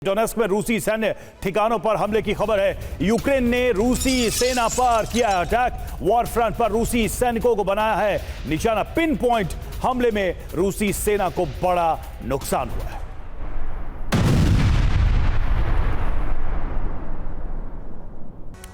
Donetsk में रूसी सैन्य ठिकानों पर हमले की खबर है। यूक्रेन ने रूसी सेना पर किया अटैक। वॉर फ्रंट पर रूसी सैनिकों को बनाया है निशाना। पिन पॉइंट हमले में रूसी सेना को बड़ा नुकसान हुआ है।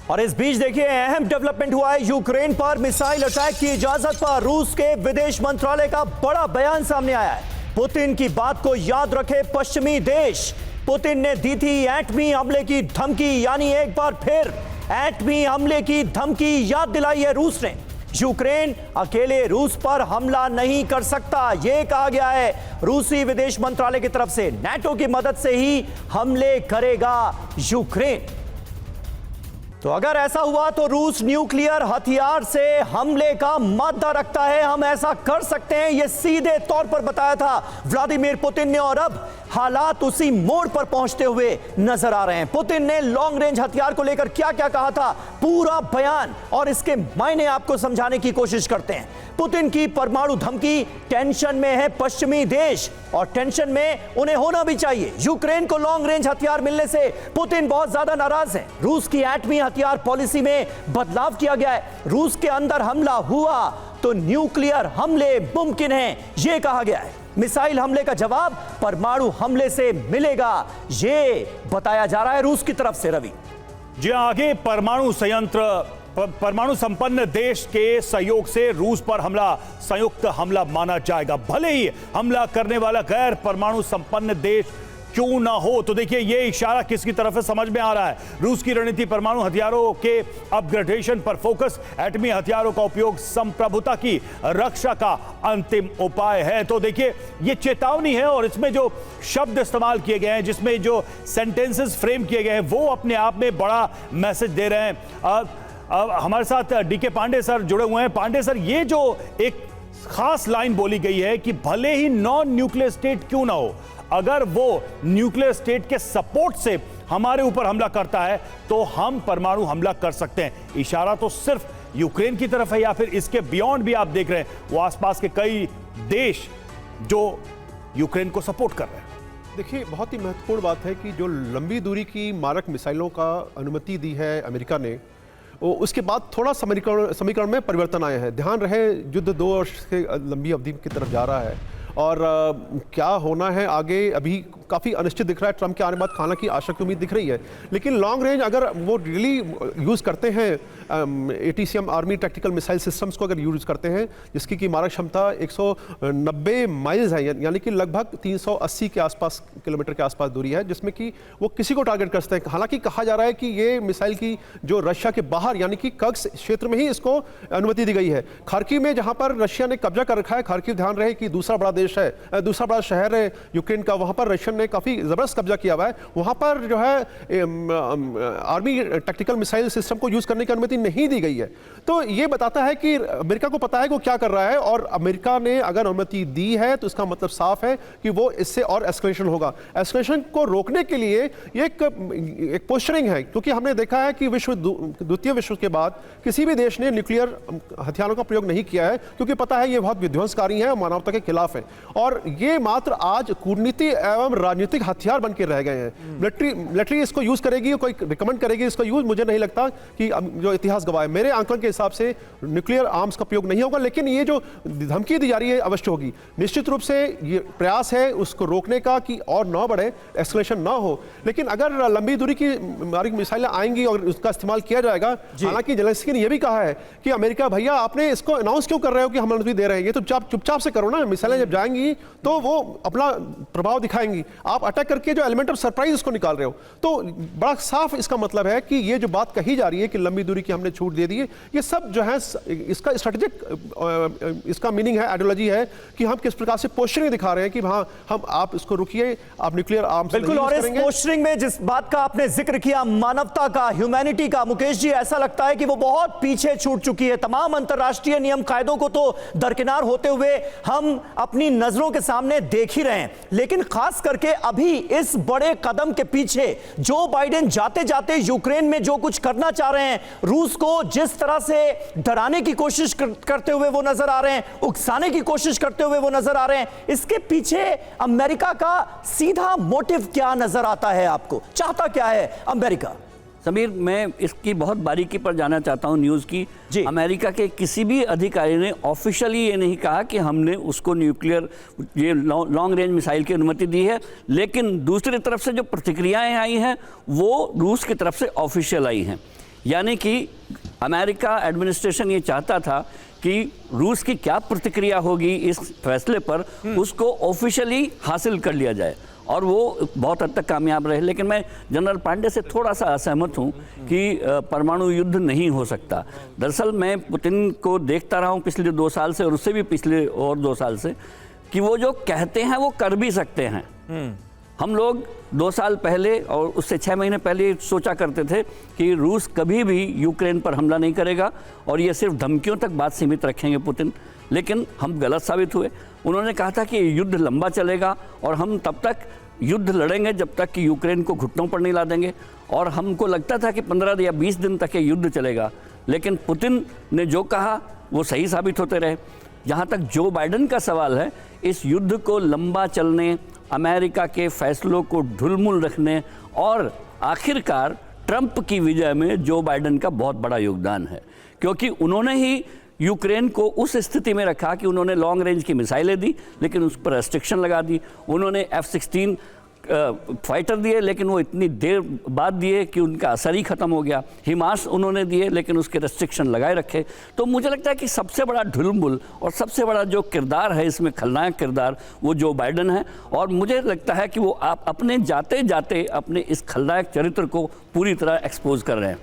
और इस बीच देखिए अहम डेवलपमेंट हुआ है। यूक्रेन पर मिसाइल अटैक की इजाजत पर रूस के विदेश मंत्रालय का बड़ा बयान सामने आया है। पुतिन की बात को याद रखे पश्चिमी देश। पुतिन ने दी थी एटमी हमले की धमकी, यानी एक बार फिर एटमी हमले की धमकी याद दिलाई है रूस ने। यूक्रेन अकेले रूस पर हमला नहीं कर सकता, यह कहा गया है रूसी विदेश मंत्रालय की तरफ से। नाटो की मदद से ही हमले करेगा यूक्रेन। तो अगर ऐसा हुआ तो रूस न्यूक्लियर हथियार से हमले का मादा रखता है। हम ऐसा कर सकते हैं, यह सीधे तौर पर बताया था व्लादिमीर पुतिन ने। और अब हालात उसी मोड़ पर पहुंचते हुए नजर आ रहे हैं। पुतिन ने लॉन्ग रेंज हथियार को लेकर क्या क्या कहा था, पूरा बयान और इसके मायने आपको समझाने की कोशिश करते हैं। पुतिन की परमाणु धमकी, टेंशन में है पश्चिमी देश और टेंशन में उन्हें होना भी चाहिए। यूक्रेन को लॉन्ग रेंज हथियार मिलने से पुतिन बहुत ज्यादा नाराज हैं। रूस की एटमी हथियार पॉलिसी में बदलाव किया गया है। रूस के अंदर हमला हुआ तो न्यूक्लियर हमले मुमकिन हैं, यह कहा गया है। मिसाइल हमले का जवाब परमाणु हमले से मिलेगा, यह बताया जा रहा है रूस की तरफ से। रवि जी, आगे परमाणु संपन्न देश के सहयोग से रूस पर हमला संयुक्त हमला माना जाएगा, भले ही हमला करने वाला गैर परमाणु संपन्न देश क्यों ना हो। तो देखिए ये इशारा किसकी तरफ है समझ में आ रहा है। रूस की रणनीति परमाणु हथियारों के अपग्रेडेशन पर फोकस, एटमी हथियारों का उपयोग संप्रभुता की रक्षा का अंतिम उपाय है। तो देखिए ये चेतावनी है और इसमें जो शब्द इस्तेमाल किए गए हैं, जिसमें जो सेंटेंसेस फ्रेम किए गए हैं, वो अपने आप में बड़ा मैसेज दे रहे हैं। हमारे साथ डीके पांडे सर जुड़े हुए हैं। पांडे सर, ये जो एक खास लाइन बोली गई है कि भले ही नॉन न्यूक्लियर स्टेट क्यों ना हो, अगर वो न्यूक्लियर स्टेट के सपोर्ट से हमारे ऊपर हमला करता है तो हम परमाणु हमला कर सकते हैं। इशारा तो सिर्फ यूक्रेन की तरफ है या फिर इसके बियॉन्ड भी आप देख रहे हैं वो आसपास के कई देश जो यूक्रेन को सपोर्ट कर रहे हैं? देखिए, बहुत ही महत्वपूर्ण बात है कि जो लंबी दूरी की मारक मिसाइलों का अनुमति दी है अमेरिका ने, उसके बाद थोड़ा समीकरण में परिवर्तन आए हैं। ध्यान रहे, युद्ध 2 वर्ष से लंबी अवधि की तरफ जा रहा है और क्या होना है आगे अभी काफ़ी अनिश्चित दिख रहा है। ट्रंप के आने के बाद खाना की आशा की उम्मीद दिख रही है, लेकिन लॉन्ग रेंज अगर वो रियली यूज़ करते हैं ATCM army tactical missile systems को अगर यूज़ करते हैं, जिसकी की मारक क्षमता 190 माइल्स है, यानी कि लगभग 380 के आसपास किलोमीटर के आसपास दूरी है, जिसमें कि वो किसी को टारगेट कर सकते हैं। हालांकि कहा जा रहा है कि ये मिसाइल की जो रशिया के बाहर यानी कि कर्स्क क्षेत्र में ही इसको अनुमति दी गई है। खार्किव में जहाँ पर रशिया ने कब्जा कर रखा है, खार्किव ध्यान रहे कि दूसरा बड़ा देश है, दूसरा बड़ा शहर है यूक्रेन का, वहाँ पर रशियन ने काफ़ी ज़बरदस्त कब्जा किया हुआ है। वहाँ पर जो है आर्मी टैक्टिकल मिसाइल सिस्टम को यूज़ करने की अनुमति नहीं दी गई है। तो ये बताता है कि अमेरिका को पता है कि वो क्या कर रहा है, और अमेरिका ने अगर अनुमति दी है तो इसका मतलब साफ है कि वो इससे और एस्केलेशन होगा। एस्केलेशन को रोकने के लिए एक पोस्चरिंग है, क्योंकि हमने देखा है कि द्वितीय विश्व के बाद किसी भी देश ने न्यूक्लियर हथियारों का प्रयोग नहीं किया है, क्योंकि पता है ये बहुत विध्वंसकारी है, मानवता के खिलाफ है। और ये मात्र आज कूटनीति एवं राजनीतिक हथियार बन के रह गए हैं। मिलिट्री इसको यूज करेगी, कोई रिकमेंड करेगी इसको यूज, मुझे नहीं लगता कि जो इतिहास गवाह है, मेरे आंकलन के हिसाब से न्यूक्लियर आर्म्स का प्रयोग नहीं होगा। लेकिन ये जो धमकी दी जा रही है अवश्य होगी। निश्चित रूप से ये प्रयास है उसको रोकने का कि और ना बढ़े, एस्केलेशन ना हो। लेकिन अगर लंबी दूरी की मारक मिसाइलें आएंगी और उसका इस्तेमाल किया जाएगा, हालांकि जेलेंस्की ने यह भी कहा है कि अमेरिका भैया आपने इसको अनाउंस क्यों कर रहे हो कि हम अनुमति दे रहे हैं, ये तो चुपचाप से करो ना। मिसाइलें जब जाएंगी तो वो अपना प्रभाव दिखाएंगी, आप अटैक करके जो एलिमेंट ऑफ सरप्राइज उसको निकाल रहे हो। तो बड़ा साफ इसका मतलब है कि ये जो बात कही जा रही है कि लंबी दूरी की हमने छूट दे दी है, ये सब जो है इसका स्ट्रेटेजिक इसका मीनिंग है, आइडियोलॉजी है कि हम किस प्रकार से पोस्चरिंग दिखा रहे हैं कि हाँ हम आप इसको रुकिए, आप न्यूक्लियर आर्म्स बिल्कुल। और इस पोस्चरिंग में जिस बात का आपने जिक्र किया, मानवता का, ह्यूमैनिटी का, मुकेश जी, ऐसा लगता है कि वो बहुत पीछे छूट चुकी है। तमाम अंतरराष्ट्रीय नियम कायदों को तो दरकिनार होते हुए हम अपनी नजरों के सामने देख ही रहे हैं, लेकिन खास करके कि अभी इस बड़े कदम के पीछे जो बाइडेन जाते जाते यूक्रेन में जो कुछ करना चाह रहे हैं, रूस को जिस तरह से डराने की कोशिश करते हुए वो नजर आ रहे हैं, उकसाने की कोशिश करते हुए वो नजर आ रहे हैं, इसके पीछे अमेरिका का सीधा मोटिव क्या नजर आता है आपको? चाहता क्या है अमेरिका? समीर, मैं इसकी बहुत बारीकी पर जाना चाहता हूं न्यूज़ की। अमेरिका के किसी भी अधिकारी ने ऑफिशियली ये नहीं कहा कि हमने उसको न्यूक्लियर ये लॉन्ग रेंज मिसाइल की अनुमति दी है, लेकिन दूसरी तरफ से जो प्रतिक्रियाएं आई हैं वो रूस की तरफ से ऑफिशियल आई हैं। यानी कि अमेरिका एडमिनिस्ट्रेशन ये चाहता था कि रूस की क्या प्रतिक्रिया होगी इस फैसले पर, उसको ऑफिशियली हासिल कर लिया जाए, और वो बहुत हद तक कामयाब रहे। लेकिन मैं जनरल पांडे से थोड़ा सा असहमत हूँ कि परमाणु युद्ध नहीं हो सकता। दरअसल मैं पुतिन को देखता रहा हूँ पिछले 2 साल से, और उससे भी पिछले और 2 साल से, कि वो जो कहते हैं वो कर भी सकते हैं। हम लोग 2 साल पहले और उससे 6 महीने पहले सोचा करते थे कि रूस कभी भी यूक्रेन पर हमला नहीं करेगा और ये सिर्फ धमकियों तक बात सीमित रखेंगे पुतिन, लेकिन हम गलत साबित हुए। उन्होंने कहा था कि युद्ध लंबा चलेगा और हम तब तक युद्ध लड़ेंगे जब तक कि यूक्रेन को घुटनों पर नहीं ला देंगे, और हमको लगता था कि 15 या 20 दिन तक ये युद्ध चलेगा, लेकिन पुतिन ने जो कहा वो सही साबित होते रहे। जहाँ तक जो बाइडेन का सवाल है, इस युद्ध को लंबा चलने, अमेरिका के फैसलों को ढुलमुल रखने और आखिरकार ट्रंप की विजय में जो बाइडेन का बहुत बड़ा योगदान है, क्योंकि उन्होंने ही यूक्रेन को उस स्थिति में रखा कि उन्होंने लॉन्ग रेंज की मिसाइलें दी लेकिन उस पर रेस्ट्रिक्शन लगा दी। उन्होंने F-16 फाइटर दिए लेकिन वो इतनी देर बाद दिए कि उनका असर ही खत्म हो गया। हिमास उन्होंने दिए लेकिन उसके रेस्ट्रिक्शन लगाए रखे। तो मुझे लगता है कि सबसे बड़ा ढुलमुल और सबसे बड़ा जो किरदार है इसमें, खलनायक किरदार, वो जो बाइडेन है, और मुझे लगता है कि वो आप अपने जाते जाते अपने इस खलनायक चरित्र को पूरी तरह एक्सपोज कर रहे हैं।